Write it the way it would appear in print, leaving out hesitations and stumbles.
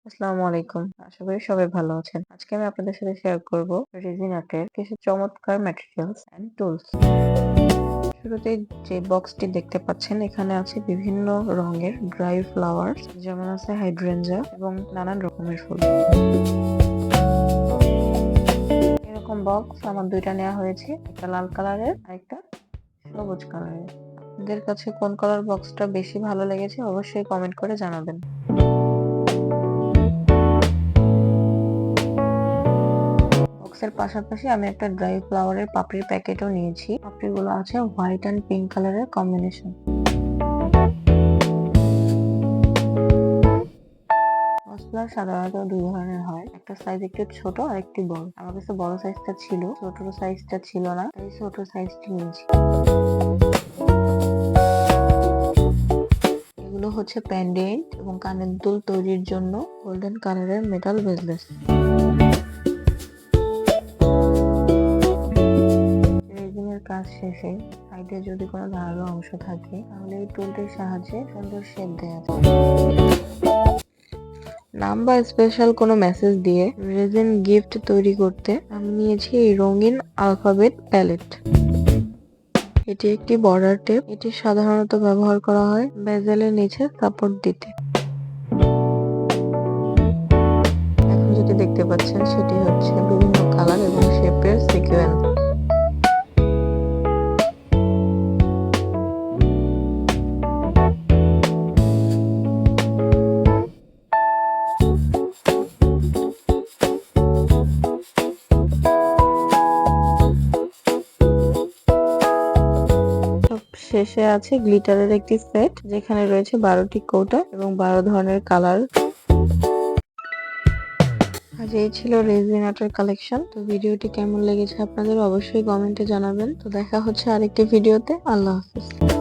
আসসালামু আলাইকুম। আশা করি সবাই ভালো আছেন। আজকে আমি আপনাদের সাথে শেয়ার করব রেজিন আর্টের কিছু চমৎকার ম্যাটেরিয়ালস অ্যান্ড টুলস। শুরুতেই যে বক্সটি দেখতে পাচ্ছেন এখানে আছে বিভিন্ন রঙের ড্রাই ফ্লাওয়ার্স, যেমন আছে হাইড্রেঞ্জা এবং নানান রকমের ফুল। এরকম বক্স আমার দুইটা নেওয়া হয়েছে, একটা লাল কালারের আর একটা সবুজ কালারের। আপনাদের কাছে কোন কালার বক্সটা বেশি ভালো লেগেছে অবশ্যই কমেন্ট করে জানাবেন। বক্সের পাশাপাশি আমি একটা ড্রাই ফ্লাওয়ারের পাপড়ির প্যাকেটও নিয়েছি। পাপড়িগুলো আছে হোয়াইট অ্যান্ড পিঙ্ক কালারের কম্বিনেশন। মশলা সাধারণত দুই ধরনের হয়, একটা সাইজ একটু ছোট আর একটি বড়। আমার কাছে বড় সাইজটা ছিল, ছোট সাইজটা ছিল না, তাই ছোট সাইজটি নিয়েছি। এগুলো হচ্ছে প্যান্ডেন্ট এবং কানের দুল তৈরির জন্য গোল্ডেন কালারের মেটাল বেজলেস। রেজিনের কাজ শেষে সাইডে যদি কোনো ধারালো অংশ থাকে তাহলে এই টুলটির সাহায্যে সুন্দর শেপ দেওয়া যায়। নাম বা স্পেশাল কোনো মেসেজ দিয়ে রেজিন গিফট তৈরি করতে আমি নিয়েছি এই রঙিন আলফাবেট প্যালেট। এটি একটি বর্ডার টেপ। এটি সাধারণত ব্যবহার করা হয় বেজেলের নিচে সাপোর্ট দিতে। এখন যেটি দেখতে পাচ্ছেন সেটি হচ্ছে বিভিন্ন কালার এবং শেপের সিকোয়েন্স। শেষে আছে গ্লিটারের একটি সেট, যেখানে রয়েছে 12টি কৌটা এবং 12 ধরনের কালার। আজ এই ছিল রেজিন আর্টের কালেকশন। তো ভিডিওটি কেমন লেগেছে আপনাদের অবশ্যই কমেন্টে জানাবেন। তো দেখা হচ্ছে আরেকটি ভিডিওতে। আল্লাহ হাফেজ।